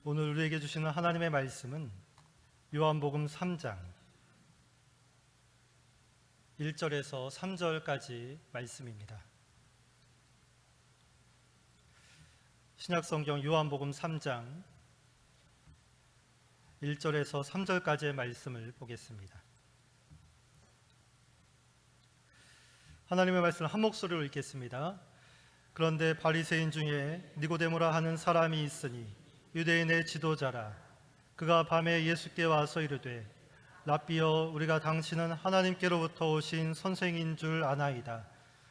오늘 우리에게 주시는 하나님의 말씀은 요한복음 3장 1절에서 3절까지 말씀입니다. 신약성경 요한복음 3장 1절에서 3절까지의 말씀을 보겠습니다. 하나님의 말씀을 한 목소리로 읽겠습니다. 그런데 바리새인 중에 니고데모라 하는 사람이 있으니 유대인의 지도자라. 그가 밤에 예수께 와서 이르되 랍비여, 우리가 당신은 하나님께로부터 오신 선생인 줄 아나이다.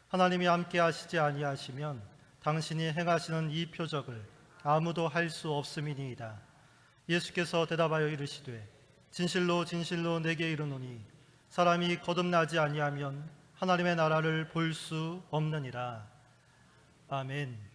하나님이 함께 하시지 아니하시면 당신이 행하시는 이 표적을 아무도 할 수 없음이니이다. 예수께서 대답하여 이르시되 진실로 진실로 내게 이르노니 사람이 거듭나지 아니하면 하나님의 나라를 볼 수 없느니라. 아멘.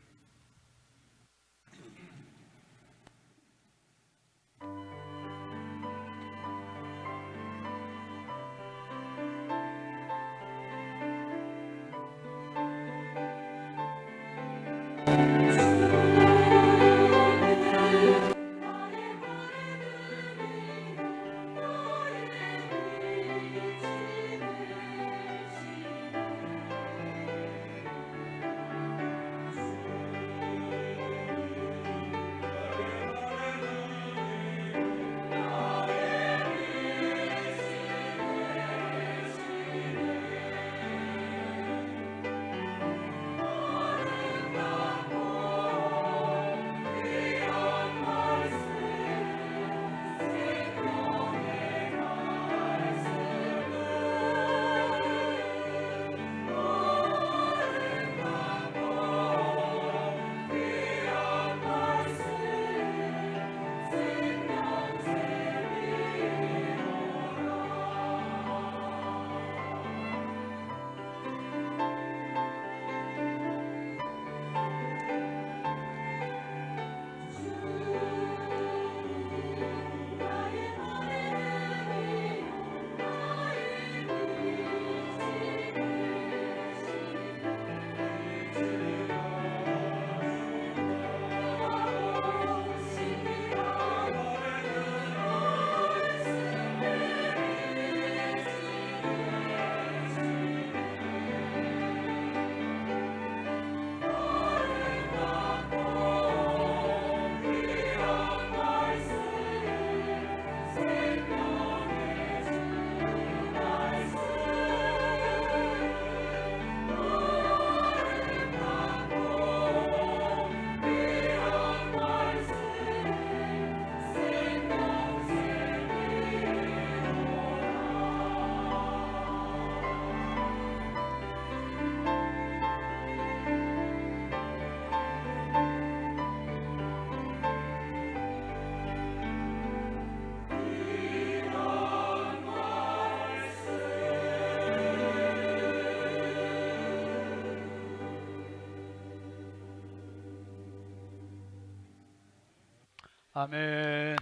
아멘.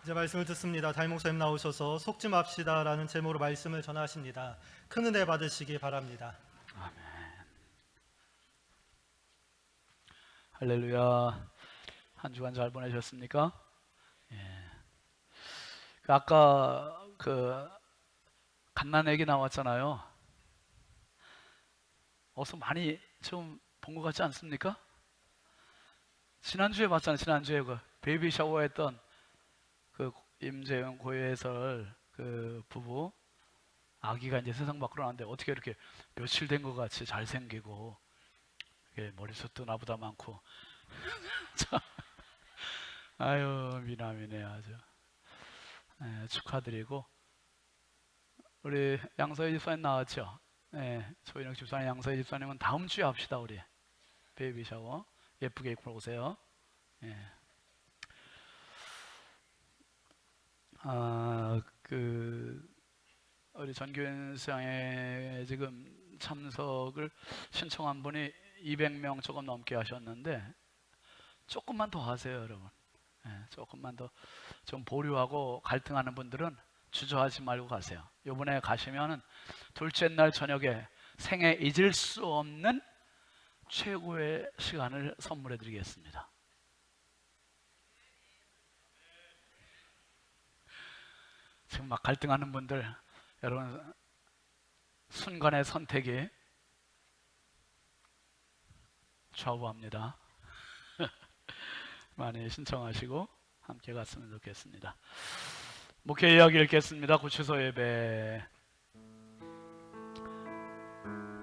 이제 말씀을 듣습니다. 담임 목사님 나오셔서 속지 맙시다라는 제목으로 말씀을 전하십니다. 큰 은혜 받으시기 바랍니다. 아멘. 할렐루야. 한 주간 잘 보내셨습니까? 예. 아까 갓난 애기 나왔잖아요. 어서 많이 좀 본 것 같지 않습니까? 지난주에 봤잖아요. 지난주에 베이비 샤워했던 임재영 고해설 부부, 아기가 이제 세상 밖으로 나왔는데 어떻게 이렇게 며칠 된 것 같이 잘생기고 머리숱도 나보다 많고 아유, 미남이네 아주. 축하드리고, 우리 양서희 집사님 나왔죠? 조인혁 집사님, 양서희 집사님은 다음 주에 합시다. 우리 베이비 샤워 예쁘게 입고 오세요. 우리 전교인 수양회 지금 참석을 신청한 분이 200명 조금 넘게 하셨는데 조금만 더 하세요, 여러분. 조금만 더 좀 보류하고 갈등하는 분들은 주저하지 말고 가세요. 이번에 가시면은 둘째 날 저녁에 생애 잊을 수 없는 최고의 시간을 선물해 드리겠습니다. 지금 막 갈등하는 분들, 여러분 순간의 선택이 좌우합니다. 많이 신청하시고 함께 갔으면 좋겠습니다. 목회 이야기 읽겠습니다. 구치소 예배.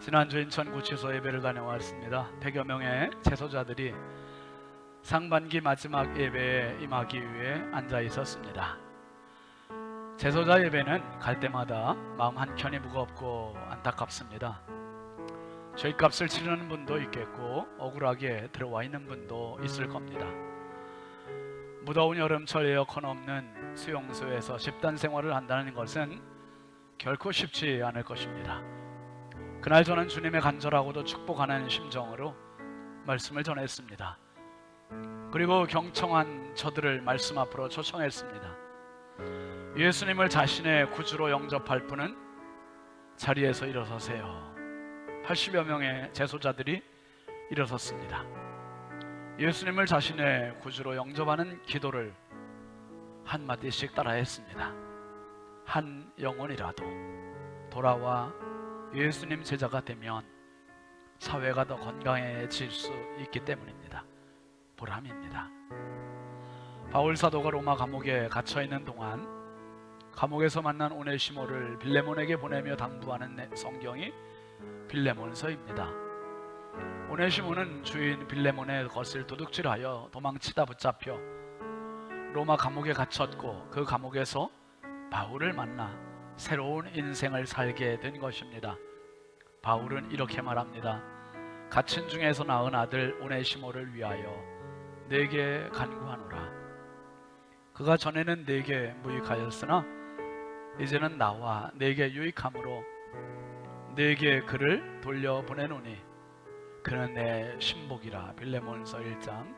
지난주 인천 구치소 예배를 다녀왔습니다. 100여 명의 재소자들이 상반기 마지막 예배에 임하기 위해 앉아 있었습니다. 재소자 예배는 갈 때마다 마음 한켠이 무겁고 안타깝습니다. 죄값을 치르는 분도 있겠고 억울하게 들어와 있는 분도 있을 겁니다. 무더운 여름철 에어컨 없는 수용소에서 집단 생활을 한다는 것은 결코 쉽지 않을 것입니다. 그날 저는 주님의 간절하고도 축복하는 심정으로 말씀을 전했습니다. 그리고 경청한 저들을 말씀 앞으로 초청했습니다. 예수님을 자신의 구주로 영접할 분은 자리에서 일어서세요. 80여 명의 재소자들이 일어섰습니다. 예수님을 자신의 구주로 영접하는 기도를 한마디씩 따라했습니다. 한 영혼이라도 돌아와 예수님 제자가 되면 사회가 더 건강해질 수 있기 때문입니다. 보람입니다. 바울 사도가 로마 감옥에 갇혀있는 동안 감옥에서 만난 오네시모를 빌레몬에게 보내며 당부하는 성경이 빌레몬서입니다. 오네시모는 주인 빌레몬의 것을 도둑질하여 도망치다 붙잡혀 로마 감옥에 갇혔고 그 감옥에서 바울을 만나 새로운 인생을 살게 된 것입니다. 바울은 이렇게 말합니다. 갇힌 중에서 낳은 아들 오네시모를 위하여 내게 간구하노라. 그가 전에는 내게 무익하였으나 이제는 나와 내게 유익함으로 내게 그를 돌려보내노니 그는 내 신복이라. 빌레몬서 1장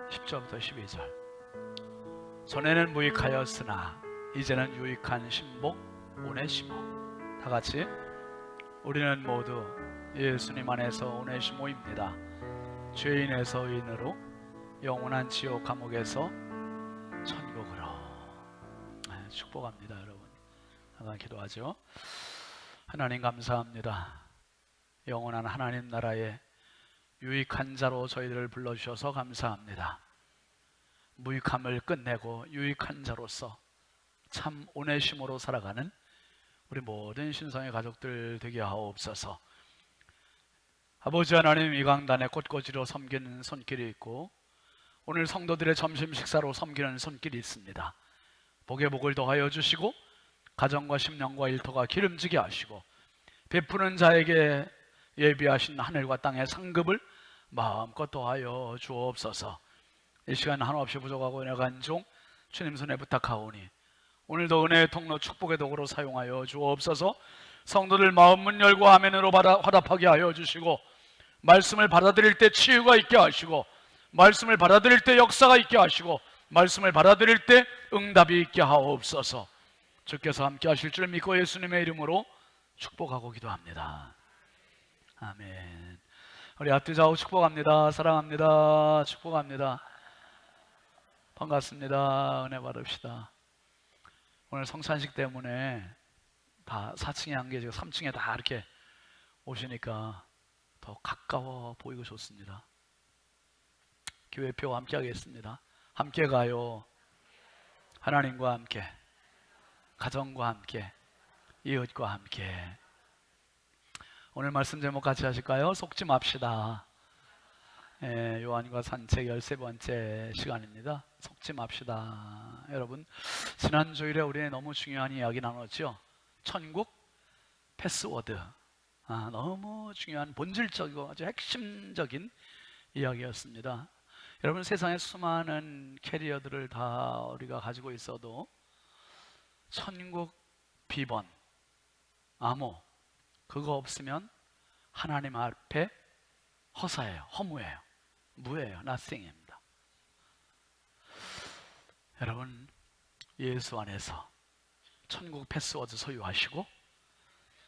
10절부터 12절. 전에는 무익하였으나 이제는 유익한 신복 오네시모. 다같이 우리는 모두 예수님 안에서 오네시모입니다. 죄인의 서인으로 영원한 지옥 감옥에서 천국으로. 축복합니다. 여러분 한번 기도하죠. 하나님 감사합니다. 영원한 하나님 나라에 유익한 자로 저희들을 불러주셔서 감사합니다. 무익함을 끝내고 유익한 자로서 참 오네시모로 살아가는 우리 모든 신성의 가족들 되게 하옵소서. 아버지 하나님, 이 강단에 꽃꽂이로 섬기는 손길이 있고 오늘 성도들의 점심 식사로 섬기는 손길이 있습니다. 복에 복을 더하여 주시고 가정과 심령과 일터가 기름지게 하시고 베푸는 자에게 예비하신 하늘과 땅의 상급을 마음껏 더하여 주옵소서. 이 시간 한없이 부족하고 연약한 종 주님 손에 부탁하오니 오늘도 은혜의 통로 축복의 도구로 사용하여 주옵소서. 성도들 마음 문 열고 아멘으로 화답하게 하여 주시고 말씀을 받아들일 때 치유가 있게 하시고 말씀을 받아들일 때 역사가 있게 하시고 말씀을 받아들일 때 응답이 있게 하옵소서. 주께서 함께 하실 줄 믿고 예수님의 이름으로 축복하고 기도합니다. 아멘. 우리 앞뒤 좌우 축복합니다. 사랑합니다. 축복합니다. 반갑습니다. 은혜 받읍시다. 오늘 성찬식 때문에 다 4층에 한 게 지금 3층에 다 이렇게 오시니까 더 가까워 보이고 좋습니다. 교회표 함께 하겠습니다. 함께 가요. 하나님과 함께, 가정과 함께, 이웃과 함께. 오늘 말씀 제목 같이 하실까요? 속지 맙시다. 요한과 산책 13번째 시간입니다. 속지 맙시다. 여러분, 지난 주일에 우리 너무 중요한 이야기 나눴죠. 천국 패스워드. 너무 중요한 본질적이고 아주 핵심적인 이야기였습니다. 여러분, 세상에 수많은 캐리어들을 다 우리가 가지고 있어도 천국 비번, 암호, 그거 없으면 하나님 앞에 허사예요, 허무예요, 무예요, nothing입니다. 여러분, 예수 안에서 천국 패스워드 소유하시고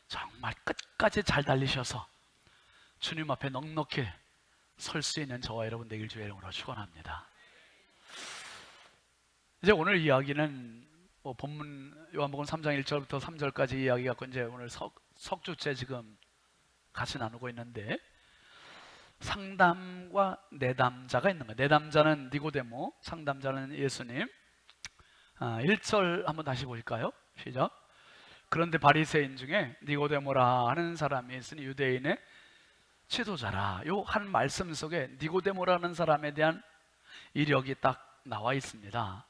정말 끝까지 잘 달리셔서 주님 앞에 넉넉히 설 수 있는 저와 여러분 되길 주의 이름으로 축원합니다. 이제 오늘 이야기는 본문 요한복음 3장 1절부터 3절까지 이야기 갖고 이제 오늘 석주째 지금 같이 나누고 있는데, 상담과 내담자가 있는 거예요. 내담자는 니고데모, 상담자는 예수님. 1절 한번 다시 보실까요? 시작. 그런데 바리새인 중에 니고데모라 하는 사람이 있으니 유대인의 지도자라. 요 한 말씀 속에 니고데모라는 사람에 대한 이력이 딱 나와 있습니다.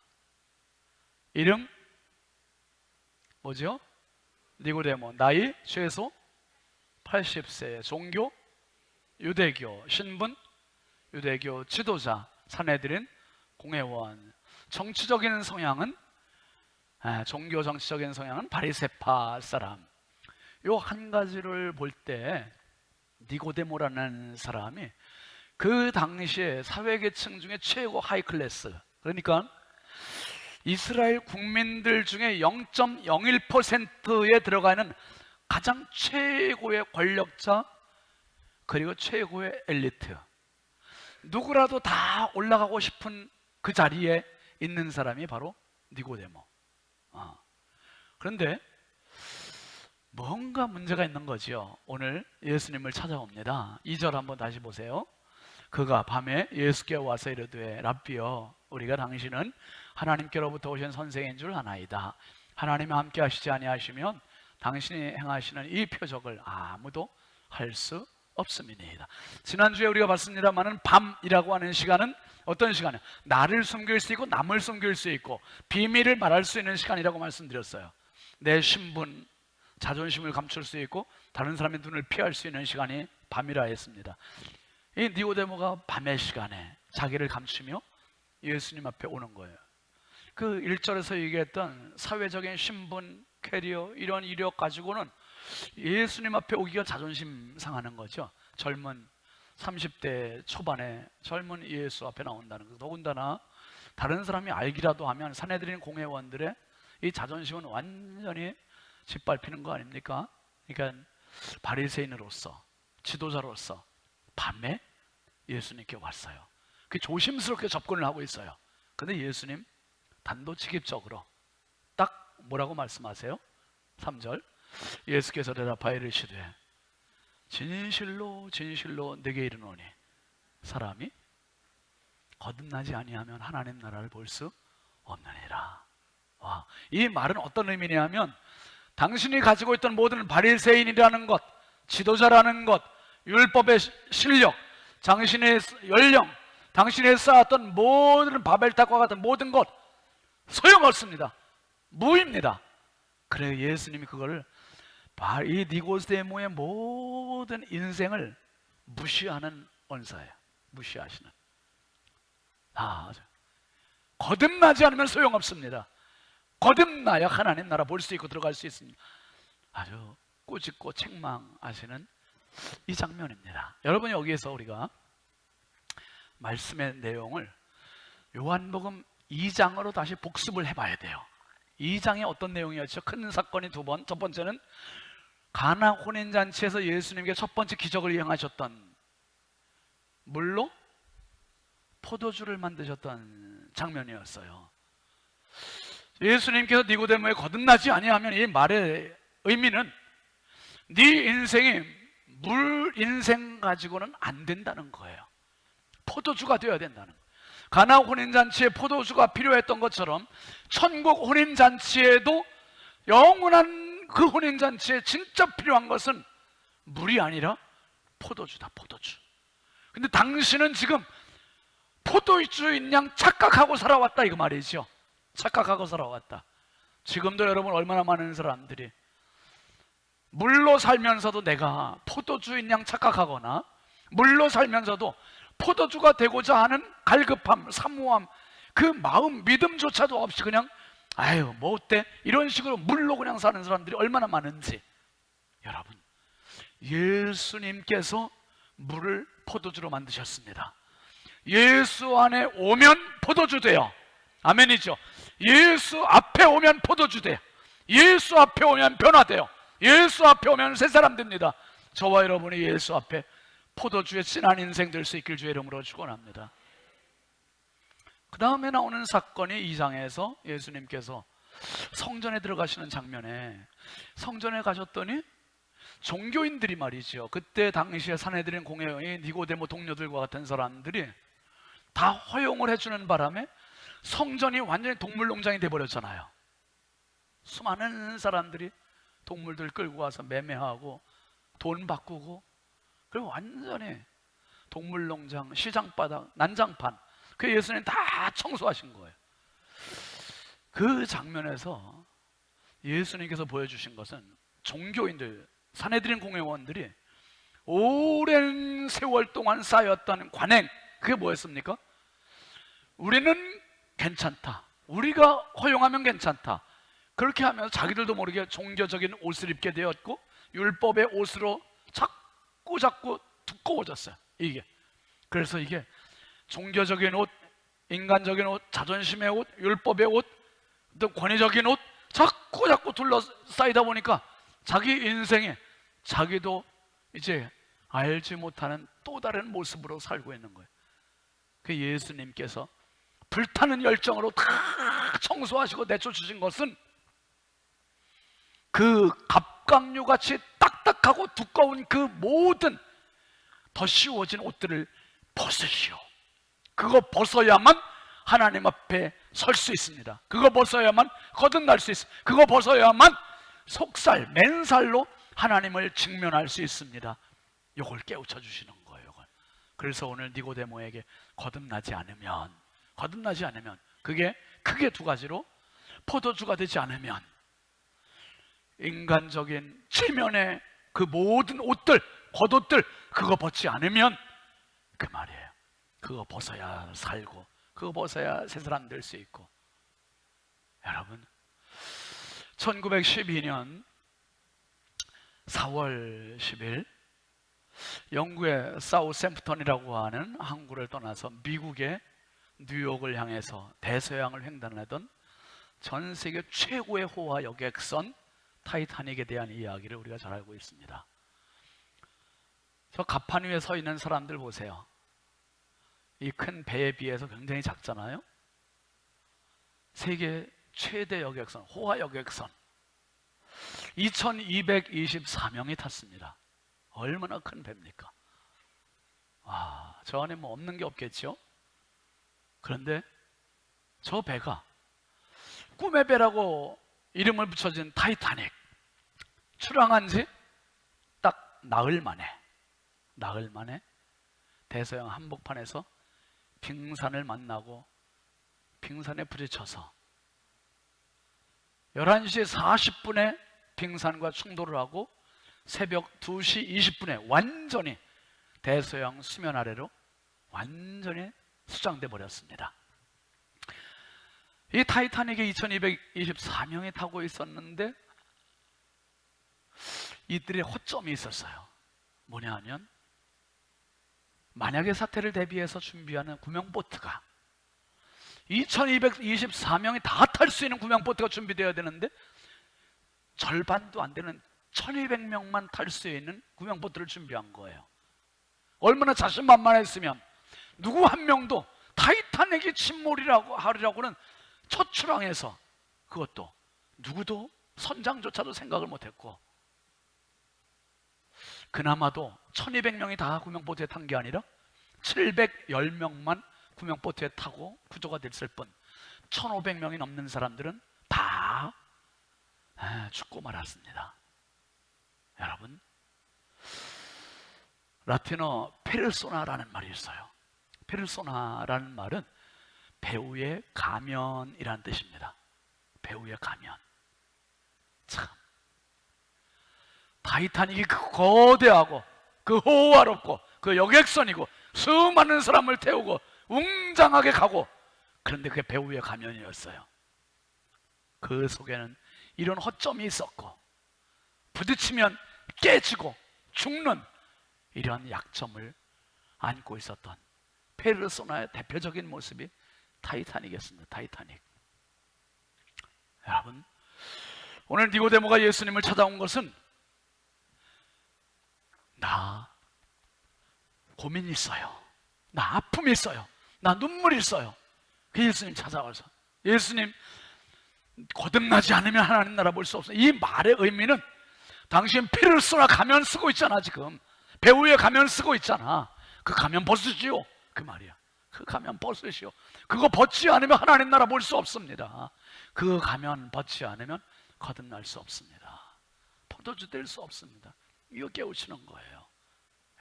이름 뭐죠? 니고데모. 나이 최소 80세. 종교 유대교. 신분 유대교. 지도자 산헤드린 공회원. 정치적인 성향은 종교 정치적인 성향은 바리새파 사람. 요 한 가지를 볼 때 니고데모라는 사람이 그 당시에 사회계층 중에 최고 하이클래스, 그러니까 이스라엘 국민들 중에 0.01%에 들어가는 가장 최고의 권력자, 그리고 최고의 엘리트, 누구라도 다 올라가고 싶은 그 자리에 있는 사람이 바로 니고데모. 그런데 뭔가 문제가 있는 거죠. 오늘 예수님을 찾아옵니다. 2절 한번 다시 보세요. 그가 밤에 예수께 와서 이르되 랍비여, 우리가 당신은 하나님께로부터 오신 선생인 줄 아나이다. 하나님과 함께 하시지 아니하시면 당신이 행하시는 이 표적을 아무도 할 수 없음이니이다. 지난주에 우리가 봤습니다마는 밤이라고 하는 시간은 어떤 시간이에요? 나를 숨길 수 있고 남을 숨길 수 있고 비밀을 말할 수 있는 시간이라고 말씀드렸어요. 내 신분, 자존심을 감출 수 있고 다른 사람의 눈을 피할 수 있는 시간이 밤이라 했습니다. 이 니고데모가 밤의 시간에 자기를 감추며 예수님 앞에 오는 거예요. 그 1절에서 얘기했던 사회적인 신분, 캐리어, 이런 이력 가지고는 예수님 앞에 오기가 자존심 상하는 거죠. 젊은 30대 초반에 젊은 예수 앞에 나온다는 거. 더군다나 다른 사람이 알기라도 하면 산헤드린 공회원들의 이 자존심은 완전히 짓밟히는 거 아닙니까? 그러니까 바리새인으로서, 지도자로서 밤에 예수님께 왔어요. 그 조심스럽게 접근을 하고 있어요. 근데 예수님 단도직입적으로 딱 뭐라고 말씀하세요? 3절. 예수께서 대답하여 이르시되 진실로 진실로 내게 이르노니 사람이 거듭나지 아니하면 하나님 나라를 볼 수 없느니라. 와, 이 말은 어떤 의미냐면 당신이 가지고 있던 모든 바리새인이라는 것, 지도자라는 것, 율법의 실력, 당신의 연령, 당신이 쌓았던 모든 바벨탑과 같은 모든 것 소용없습니다. 무입니다. 그래 예수님이 그걸 이 니고데모의 모든 인생을 무시하는 언사예요. 무시하시는. 거듭나지 않으면 소용없습니다. 거듭나야 하나님 나라 볼 수 있고 들어갈 수 있습니다. 아주 꾸짖고 책망하시는 이 장면입니다. 여러분, 여기에서 우리가 말씀의 내용을 요한복음 2장으로 다시 복습을 해봐야 돼요. 2장에 어떤 내용이었죠? 큰 사건이 두 번. 첫 번째는 가나 혼인잔치에서 예수님께 첫 번째 기적을 이행하셨던, 물로 포도주를 만드셨던 장면이었어요. 예수님께서 니고데모에 거듭나지 아니하면, 이 말의 의미는 네 인생이 물 인생 가지고는 안 된다는 거예요. 포도주가 되어야 된다는 거예요. 가나 혼인잔치에 포도주가 필요했던 것처럼 천국 혼인잔치에도 영원한 그 혼인잔치에 진짜 필요한 것은 물이 아니라 포도주다. 포도주. 근데 당신은 지금 포도주인 양 착각하고 살아왔다, 이거 말이죠. 착각하고 살아왔다. 지금도 여러분 얼마나 많은 사람들이 물로 살면서도 내가 포도주인 양 착각하거나 물로 살면서도 포도주가 되고자 하는 갈급함, 사모함, 그 마음, 믿음조차도 없이 그냥 아유 뭐 어때? 이런 식으로 물로 그냥 사는 사람들이 얼마나 많은지. 여러분, 예수님께서 물을 포도주로 만드셨습니다. 예수 안에 오면 포도주 돼요. 아멘이죠. 예수 앞에 오면 포도주 돼요. 예수 앞에 오면 변화돼요. 예수 앞에 오면 새 사람 됩니다. 저와 여러분이 예수 앞에 포도주의 진한 인생 될 수 있길 주의 이름으로 축원합니다. 그 다음에 나오는 사건이 2장에서 예수님께서 성전에 들어가시는 장면에, 성전에 가셨더니 종교인들이 말이죠, 그때 당시에 산헤드린 공회의 니고데모 동료들과 같은 사람들이 다 허용을 해주는 바람에 성전이 완전히 동물농장이 돼버렸잖아요. 수많은 사람들이 동물들 끌고 와서 매매하고 돈 바꾸고, 그리고 완전히 동물농장, 시장바닥, 난장판, 그 예수님 다 청소하신 거예요. 그 장면에서 예수님께서 보여주신 것은 종교인들, 산헤드린 공회원들이 오랜 세월 동안 쌓였던 관행, 그게 뭐였습니까? 우리는 괜찮다, 우리가 허용하면 괜찮다, 그렇게 하면서 자기들도 모르게 종교적인 옷을 입게 되었고 율법의 옷으로 자꾸 두꺼워졌어요, 이게. 그래서 이게 종교적인 옷, 인간적인 옷, 자존심의 옷, 율법의 옷, 또 권위적인 옷 자꾸 둘러싸이다 보니까 자기 인생에 자기도 이제 알지 못하는 또 다른 모습으로 살고 있는 거예요. 그 예수님께서 불타는 열정으로 다 청소하시고 내쫓으신 것은 그 갑각류같이 딱딱하고 두꺼운 그 모든 더 씌워진 옷들을 벗으시오. 그거 벗어야만 하나님 앞에 설 수 있습니다. 그거 벗어야만 거듭날 수 있습니다. 그거 벗어야만 속살, 맨살로 하나님을 직면할 수 있습니다. 이걸 깨우쳐 주시는 거예요. 이걸. 그래서 오늘 니고데모에게 거듭나지 않으면 그게 크게 두 가지로, 포도주가 되지 않으면 인간적인 체면의 그 모든 옷들, 겉옷들, 그거 벗지 않으면, 그 말이에요. 그거 벗어야 살고, 그거 벗어야 새 사람 될 수 있고. 여러분, 1912년 4월 10일 영국의 사우샘프턴이라고 하는 항구를 떠나서 미국의 뉴욕을 향해서 대서양을 횡단하던 전 세계 최고의 호화 여객선 타이타닉에 대한 이야기를 우리가 잘 알고 있습니다. 저 갑판 위에 서 있는 사람들 보세요. 이 큰 배에 비해서 굉장히 작잖아요. 세계 최대 여객선, 호화 여객선 2224명이 탔습니다. 얼마나 큰 배입니까? 와, 저 안에 뭐 없는 게 없겠죠? 그런데 저 배가 꿈의 배라고 이름을 붙여진 타이타닉, 출항한 지 딱 나흘 만에 대서양 한복판에서 빙산을 만나고 빙산에 부딪혀서 11시 40분에 빙산과 충돌을 하고 새벽 2시 20분에 완전히 대서양 수면 아래로 완전히 수장돼 버렸습니다. 이 타이타닉에 2224명이 타고 있었는데 이들의 허점이 있었어요. 뭐냐 하면, 만약의 사태를 대비해서 준비하는 구명보트가 2224명이 다 탈 수 있는 구명보트가 준비되어야 되는데 절반도 안 되는 1200명만 탈 수 있는 구명보트를 준비한 거예요. 얼마나 자신만만했으면 누구 한 명도 타이타닉이 침몰이라고 하리라고는 첫 출항에서, 그것도 누구도 선장조차도 생각을 못했고, 그나마도 1200명이 다 구명보트에 탄 게 아니라 710명만 구명보트에 타고 구조가 됐을 뿐 1500명이 넘는 사람들은 다 죽고 말았습니다. 여러분, 라틴어 페르소나라는 말이 있어요. 페르소나라는 말은 배우의 가면이라는 뜻입니다. 배우의 가면. 참, 타이타닉이 그 거대하고 그 호화롭고 그 여객선이고 수많은 사람을 태우고 웅장하게 가고, 그런데 그게 배우의 가면이었어요. 그 속에는 이런 허점이 있었고 부딪히면 깨지고 죽는 이런 약점을 안고 있었던 페르소나의 대표적인 모습이 타이타닉이었습니다. 타이타닉. 여러분, 오늘 니고데모가 예수님을 찾아온 것은 나 고민이 있어요. 나 아픔이 있어요. 나 눈물이 있어요. 그 예수님 찾아와서, 예수님 거듭나지 않으면 하나님 나라 볼 수 없어요. 이 말의 의미는 당신 피를 쏘나 가면 쓰고 있잖아. 지금 배우에 가면 쓰고 있잖아. 그 가면 벗으시오, 그 말이야. 그 가면 벗으시오. 그거 벗지 않으면 하나님 나라 볼 수 없습니다. 그 가면 벗지 않으면 거듭날 수 없습니다. 포도주 될 수 없습니다. 이거 깨우치는 거예요.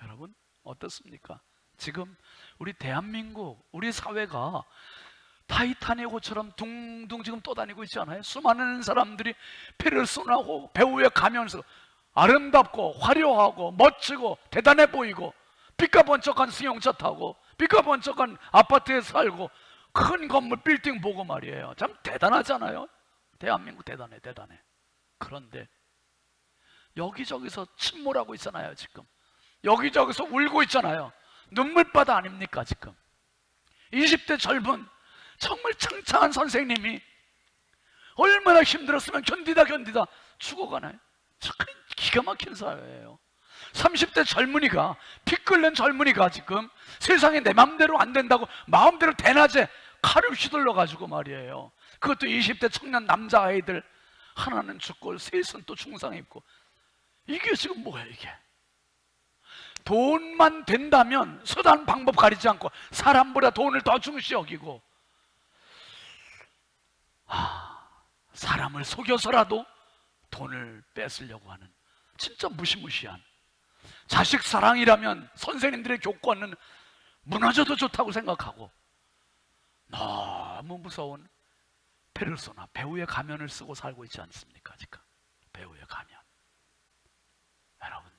여러분 어떻습니까? 지금 우리 대한민국, 우리 사회가 타이타닉 호처럼 둥둥 지금 떠다니고 있지 않아요? 수많은 사람들이 피를 쏟아고 배후에 가면서 아름답고 화려하고 멋지고 대단해 보이고 삐까번쩍한 승용차 타고 삐까번쩍한 아파트에 살고 큰 건물 빌딩 보고 말이에요. 참 대단하잖아요. 대한민국 대단해. 그런데 여기저기서 침몰하고 있잖아요. 지금 여기저기서 울고 있잖아요. 눈물바다 아닙니까? 지금 20대 젊은 정말 창창한 선생님이 얼마나 힘들었으면 견디다 죽어가나요? 참 기가 막힌 사회예요. 30대 젊은이가, 피 끓는 젊은이가 지금 세상에 내 마음대로 안 된다고 마음대로 대낮에 칼을 휘둘러 가지고 말이에요. 그것도 20대 청년 남자아이들, 하나는 죽고 셋은 또 중상 입고. 이게 지금 뭐야 이게? 돈만 된다면 수단 방법 가리지 않고 사람보다 돈을 더 중시 여기고, 사람을 속여서라도 돈을 뺏으려고 하는 진짜 무시무시한, 자식 사랑이라면 선생님들의 교권은 무너져도 좋다고 생각하고 너무 무서운 페르소나, 배우의 가면을 쓰고 살고 있지 않습니까? 지금 배우의 가면. 여러분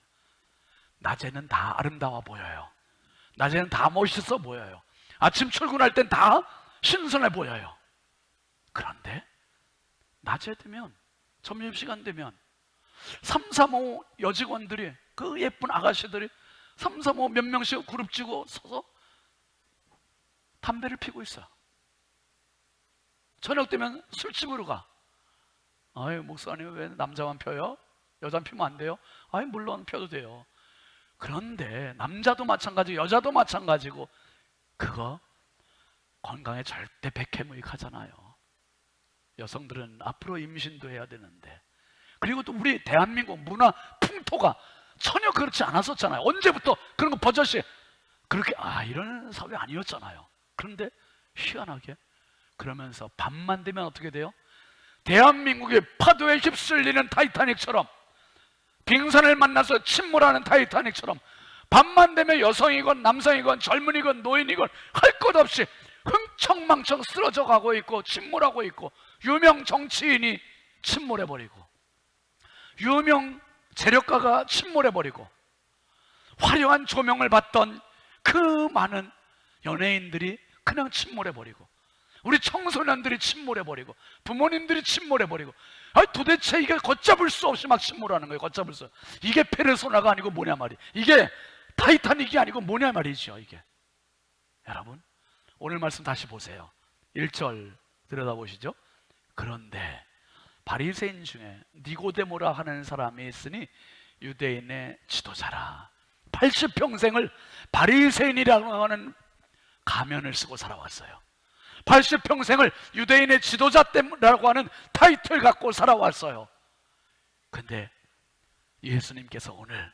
낮에는 다 아름다워 보여요. 낮에는 다 멋있어 보여요. 아침 출근할 땐 다 신선해 보여요. 그런데 낮에 되면, 점심시간 되면 3, 3, 5 여직원들이, 그 예쁜 아가씨들이 3, 3, 5 몇 명씩 그룹 지고 서서 담배를 피고 있어요. 저녁 되면 술집으로 가. 아유, 목사님 왜 남자만 펴요? 여자는 피면 안 돼요? 아유, 물론 펴도 돼요. 그런데 남자도 마찬가지고 여자도 마찬가지고 그거 건강에 절대 백해무익하잖아요. 여성들은 앞으로 임신도 해야 되는데, 그리고 또 우리 대한민국 문화 풍토가 전혀 그렇지 않았었잖아요. 언제부터 그런 거 버젓이 그렇게 이런 사회 아니었잖아요. 그런데 희한하게 그러면서 밤만 되면 어떻게 돼요? 대한민국의 파도에 휩쓸리는 타이타닉처럼, 빙산을 만나서 침몰하는 타이타닉처럼 밤만 되면 여성이건 남성이건 젊은이건 노인이건 할 것 없이 흥청망청 쓰러져 가고 있고 침몰하고 있고, 유명 정치인이 침몰해버리고 유명 재력가가 침몰해버리고 화려한 조명을 받던 그 많은 연예인들이 그냥 침몰해버리고, 우리 청소년들이 침몰해버리고, 부모님들이 침몰해버리고, 도대체 이게 걷잡을 수 없이 막 침몰하는 거예요. 걷잡을 수. 이게 페르소나가 아니고 뭐냐 말이, 이게 타이타닉이 아니고 뭐냐 말이죠. 이게. 여러분 오늘 말씀 다시 보세요. 1절 들여다보시죠. 그런데 바리새인 중에 니고데모라 하는 사람이 있으니 유대인의 지도자라. 80평생을 바리새인이라고 하는 가면을 쓰고 살아왔어요. 80평생을 유대인의 지도자라고 하는 타이틀 갖고 살아왔어요. 근데 예수님께서 오늘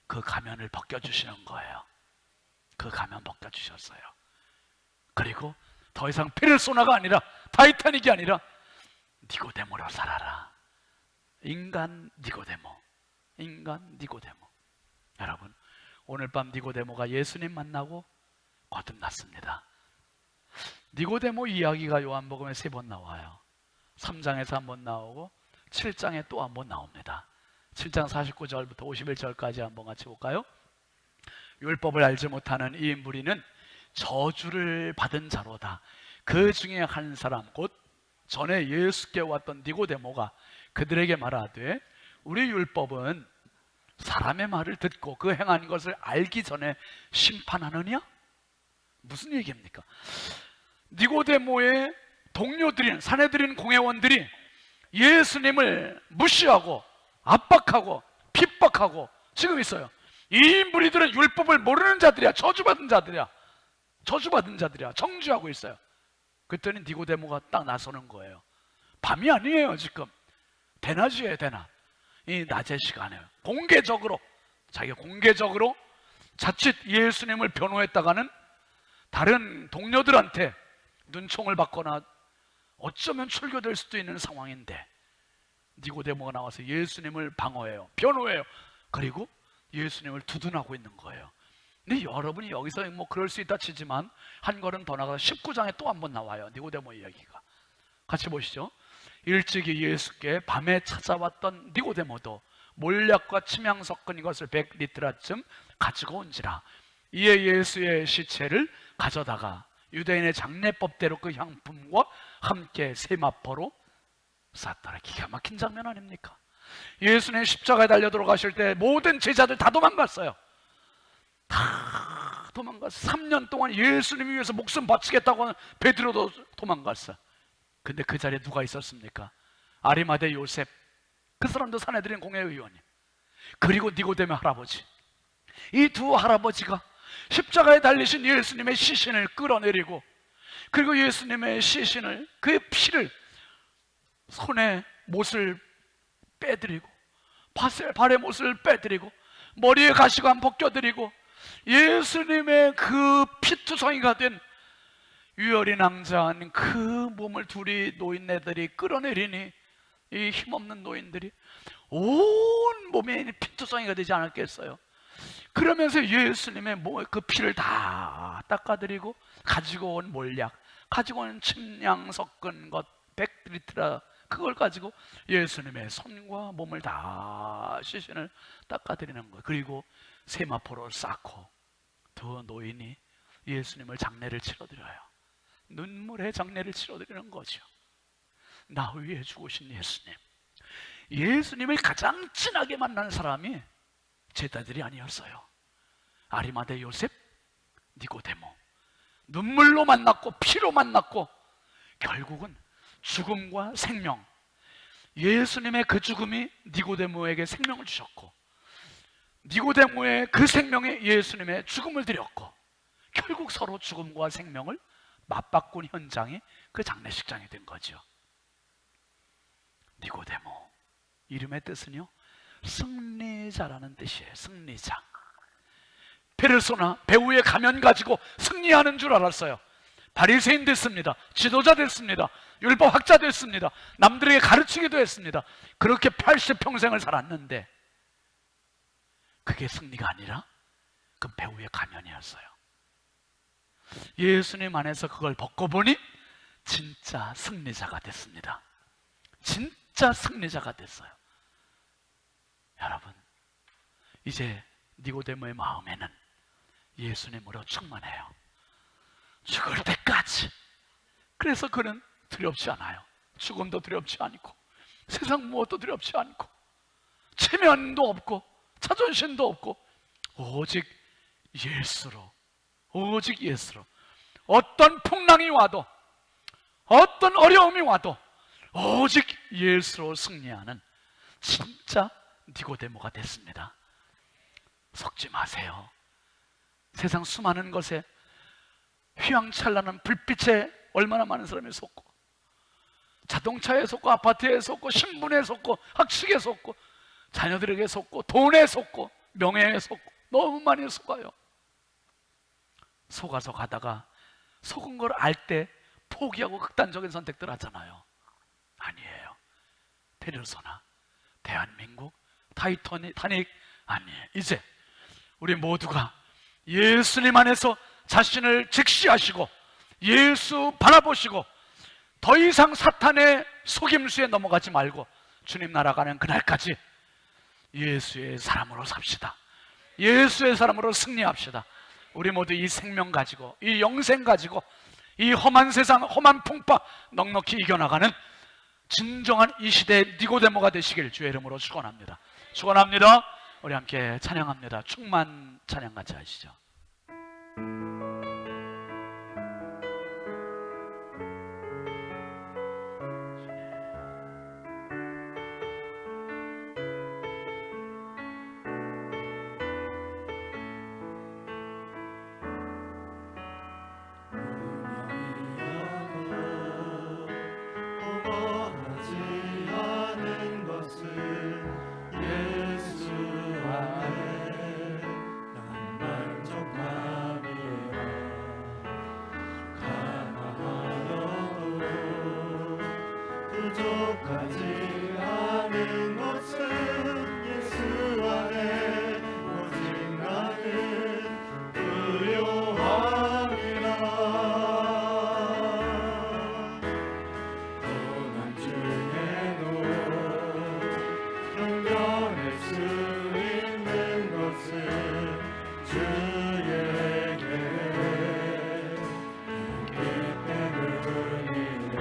그 가면을 벗겨주시는 거예요. 그 가면 벗겨주셨어요. 그리고 더 이상 페르소나가 아니라, 타이타닉이 아니라 니고데모로 살아라. 인간 니고데모. 여러분 오늘 밤 니고데모가 예수님 만나고 거듭났습니다. 니고데모 이야기가 요한복음에 3번 나와요. 3장에서 한번 나오고 7장에 또 한번 나옵니다. 7장 49절부터 51절까지 한번 같이 볼까요? 율법을 알지 못하는 이 무리는 저주를 받은 자로다. 그 중에 한 사람, 곧 전에 예수께 왔던 니고데모가 그들에게 말하되, 우리 율법은 사람의 말을 듣고 그 행한 것을 알기 전에 심판하느냐? 무슨 얘기입니까? 니고데모의 동료들인, 사내들인 공회원들이 예수님을 무시하고 압박하고 핍박하고 지금 있어요. 이 무리들은 율법을 모르는 자들이야. 저주받은 자들이야. 저주받은 자들이야. 정죄하고 있어요. 그랬더니 니고데모가 딱 나서는 거예요. 밤이 아니에요. 지금 대낮이에요. 대낮. 이 낮의 시간에 공개적으로, 자기가 공개적으로 자칫 예수님을 변호했다가는 다른 동료들한테 눈총을 받거나 어쩌면 출교될 수도 있는 상황인데 니고데모가 나와서 예수님을 방어해요. 변호해요. 그리고 예수님을 두둔하고 있는 거예요. 근데 여러분이 여기서 뭐 그럴 수 있다 치지만 한 걸음 더 나가서 19장에 또 한 번 나와요. 니고데모 이야기가. 같이 보시죠. 일찍이 예수께 밤에 찾아왔던 니고데모도 몰약과 침향 섞은 이것을 100리트라쯤 가지고 온지라. 이에 예수의 시체를 가져다가 유대인의 장례법대로 그 향품과 함께 세마포로 쌌더라. 기가 막힌 장면 아닙니까? 예수님 십자가에 달려 돌아가실 때 모든 제자들 다 도망갔어요. 다 도망갔어요. 3년 동안 예수님 위해서 목숨 바치겠다고 하는 베드로도 도망갔어요. 근데 그 자리에 누가 있었습니까? 아리마대 요셉, 그 사람도 산헤드린 공회의원님, 그리고 니고데모 할아버지. 이 두 할아버지가 십자가에 달리신 예수님의 시신을 끌어내리고, 그리고 예수님의 시신을, 그의 피를, 손에 못을 빼드리고, 발에 못을 빼드리고, 머리에 가시관 벗겨드리고, 예수님의 그 피투성이가 된 유혈이 낭자한 그 몸을 둘이 노인네들이 끌어내리니 이 힘없는 노인들이 온 몸에 피투성이가 되지 않았겠어요? 그러면서 예수님의 그 피를 다 닦아드리고 가지고 온 몰약, 가지고 온 침향 섞은 것 100리트라, 그걸 가지고 예수님의 손과 몸을 다 시신을 닦아드리는 거예요. 그리고 세마포로 쌓고 두 노인이 예수님을 장례를 치러드려요. 눈물의 장례를 치러드리는 거죠. 나 위해 죽으신 예수님. 예수님을 가장 진하게 만난 사람이 제자들이 아니었어요. 아리마대 요셉, 니고데모. 눈물로 만났고 피로 만났고 결국은 죽음과 생명, 예수님의 그 죽음이 니고데모에게 생명을 주셨고, 니고데모의 그 생명에 예수님의 죽음을 드렸고, 결국 서로 죽음과 생명을 맞바꾼 현장이 그 장례식장이 된 거죠. 니고데모, 이름의 뜻은요 승리자라는 뜻이에요. 승리자. 페르소나, 배우의 가면 가지고 승리하는 줄 알았어요. 바리새인 됐습니다. 지도자 됐습니다. 율법학자 됐습니다. 남들에게 가르치기도 했습니다. 그렇게 80평생을 살았는데 그게 승리가 아니라 그 배우의 가면이었어요. 예수님 안에서 그걸 벗고 보니 진짜 승리자가 됐습니다. 진짜 승리자가 됐어요. 여러분, 이제 니고데모의 마음에는 예수님으로 충만해요. 죽을 때까지. 그래서 그는 두렵지 않아요. 죽음도 두렵지 않고 세상 무엇도 두렵지 않고 체면도 없고 자존심도 없고 오직 예수로, 오직 예수로. 어떤 풍랑이 와도 어떤 어려움이 와도 오직 예수로 승리하는 진짜 니고데모가 됐습니다. 속지 마세요. 세상 수많은 것에 휘황찬란한 불빛에 얼마나 많은 사람이 속고, 자동차에 속고, 아파트에 속고, 신분에 속고, 학식에 속고, 자녀들에게 속고, 돈에 속고, 명예에 속고, 너무 많이 속아요. 속아서 가다가 속은 걸 알 때 포기하고 극단적인 선택들 하잖아요. 아니에요. 페르소나, 대한민국, 타이타닉 아니에요. 이제 우리 모두가 예수님 안에서 자신을 직시하시고 예수 바라보시고 더 이상 사탄의 속임수에 넘어가지 말고 주님 나라 가는 그날까지 예수의 사람으로 삽시다. 예수의 사람으로 승리합시다. 우리 모두 이 생명 가지고, 이 영생 가지고, 이 험한 세상, 험한 풍파 넉넉히 이겨나가는 진정한 이 시대의 니고데모가 되시길 주의 이름으로 축원합니다. 축원합니다. 우리 함께 찬양합니다. 충만 찬양 같이 하시죠. 원하지 않은 것은 예수 안에 난 만족함이라. 가난하여도 부족하지 않은 것은 예수 안에 오직 나는 부요함이라. 고난 중에도 견뎌낼 수 있는 것은 주에게 있기 때문이라.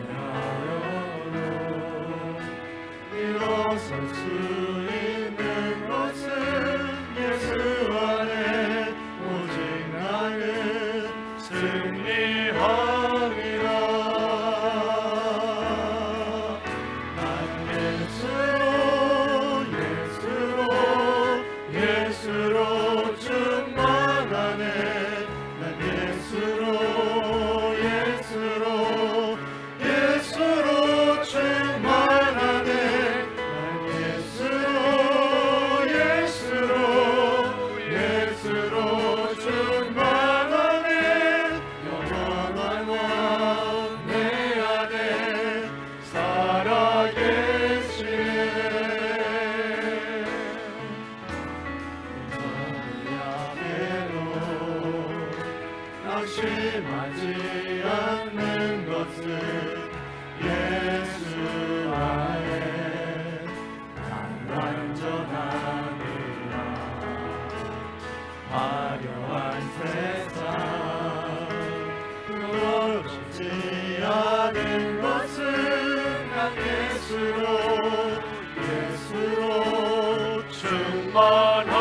실패하여도 일어설 수 있는 것은 예수 안에 오직 나는 승리함이라. 난 예수로 충만하네. 난 예수로 충만하네. 난 예수로 충만하네. 영원한 왕 내 안에 살아계시네. 낙심하지 않는 것은 예수 안에 난 완전함이라. 화려한 세상 부럽지 않은 것은 난 예수로 충만함이라.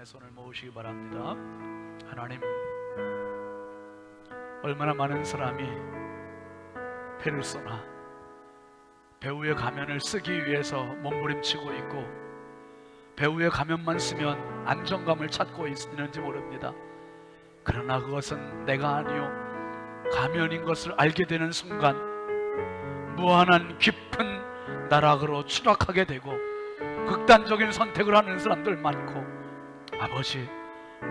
손을 모으시기 바랍니다. 하나님, 얼마나 많은 사람이 페르소나, 배우의 가면을 쓰기 위해서 몸부림치고 있고 배우의 가면만 쓰면 안정감을 찾고 있는지 모릅니다. 그러나 그것은 내가 아니요 가면인 것을 알게 되는 순간 무한한 깊은 나락으로 추락하게 되고 극단적인 선택을 하는 사람들 많고, 아버지,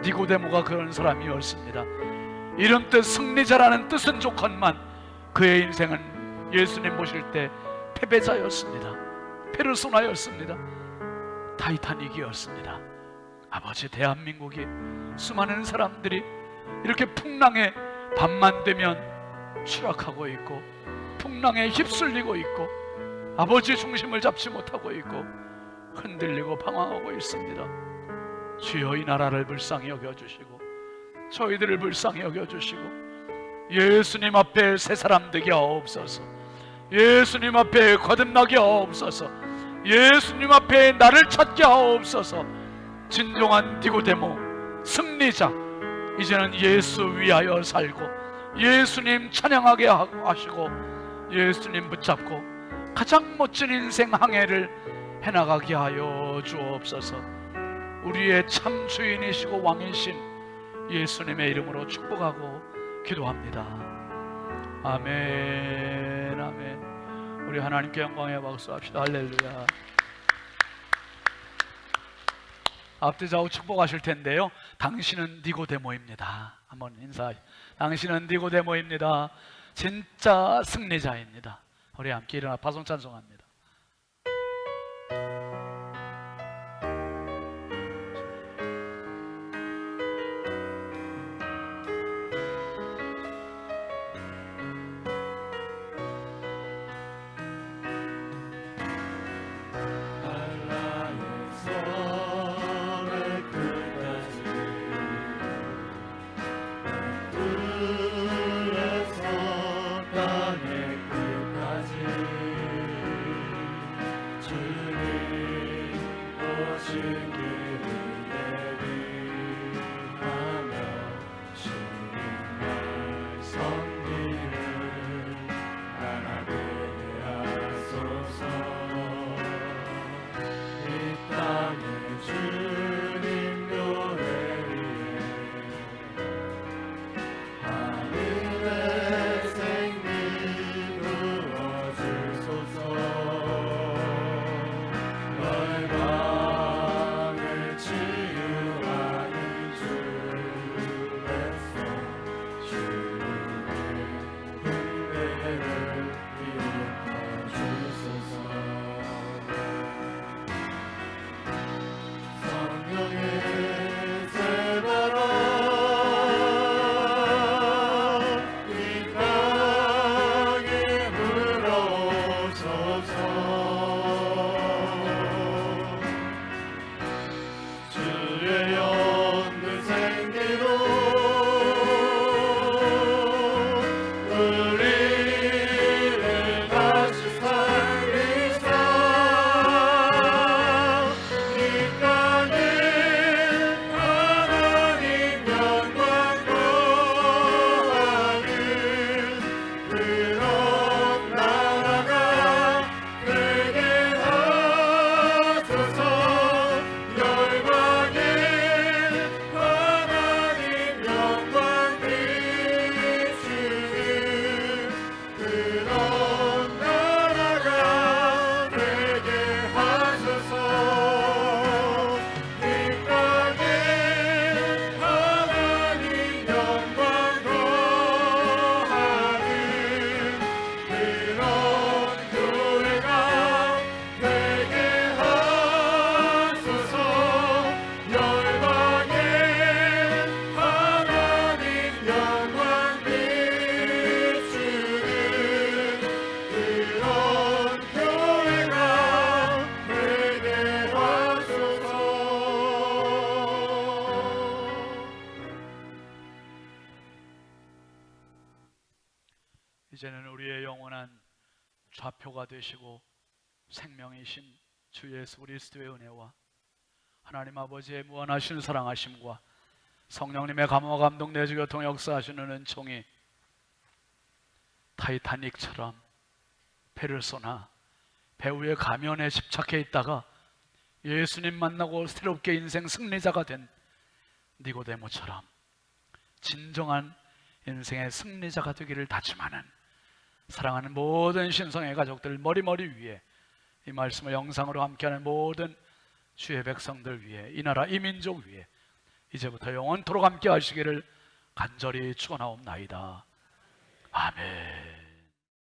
니고데모가 그런 사람이었습니다. 이런 뜻, 승리자라는 뜻은 좋건만 그의 인생은 예수님 모실 때 패배자였습니다. 페르소나였습니다. 타이타닉이었습니다. 아버지, 대한민국이 수많은 사람들이 이렇게 풍랑에 밤만 되면 추락하고 있고 풍랑에 휩쓸리고 있고 아버지 중심을 잡지 못하고 있고 흔들리고 방황하고 있습니다. 주여, 이 나라를 불쌍히 여겨주시고 저희들을 불쌍히 여겨주시고 예수님 앞에 새 사람 되게 하옵소서. 예수님 앞에 거듭나게 하옵소서. 예수님 앞에 나를 찾게 하옵소서. 진정한 니고데모 승리자, 이제는 예수 위하여 살고 예수님 찬양하게 하시고 예수님 붙잡고 가장 멋진 인생 항해를 해나가게 하여 주옵소서. 우리의 참 주인이시고 왕이신 예수님의 이름으로 축복하고 기도합니다. 아멘, 아멘. 우리 하나님께 영광의 박수합시다. 할렐루야. 앞뒤 좌우 축복하실 텐데요, 당신은 니고데모입니다. 한번 인사. 당신은 니고데모입니다. 진짜 승리자입니다. 우리 함께 일어나 파송 찬송합니다. 이제는 우리의 영원한 좌표가 되시고 생명이신 주 예수 그리스도의 은혜와 하나님 아버지의 무한하신 사랑하심과 성령님의 감화 감동 내주 교통 역사하시는 은총이 타이타닉처럼 배를 쏘나 배우의 가면에 집착해 있다가 예수님 만나고 새롭게 인생 승리자가 된 니고데모처럼 진정한 인생의 승리자가 되기를 다짐하는 사랑하는 모든 신성의 가족들 머리머리 위에 이 말씀을 영상으로 함께하는 모든 주의 백성들 위에 이 나라 이 민족 위에 이제부터 영원토록 함께 하시기를 간절히 축원하옵나이다. 아멘.